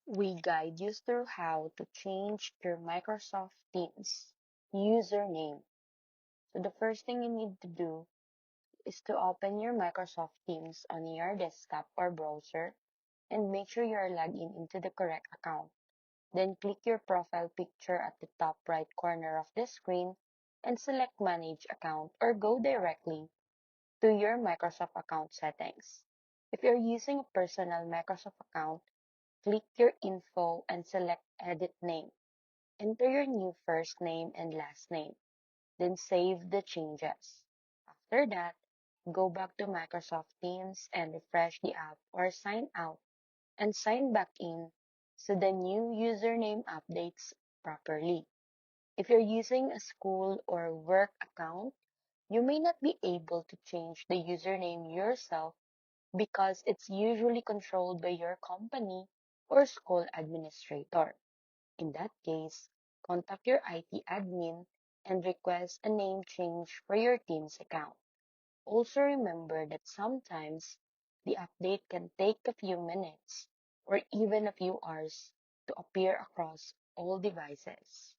We guide you through how to change your Microsoft Teams username. So the first thing you need to do is to open your Microsoft Teams on your desktop or browser and make sure you are logged in into the correct account. Then click your profile picture at the top right corner of the screen and select Manage Account or go directly to your Microsoft account settings. If you're using a personal Microsoft account, click your info and select Edit Name. Enter your new first name and last name, then save the changes. After that, go back to Microsoft Teams and refresh the app or sign out and sign back in so the new username updates properly. If you're using a school or work account, you may not be able to change the username yourself because it's usually controlled by your company or school administrator. In that case, contact your IT admin and request a name change for your team's account. Also remember that sometimes the update can take a few minutes or even a few hours to appear across all devices.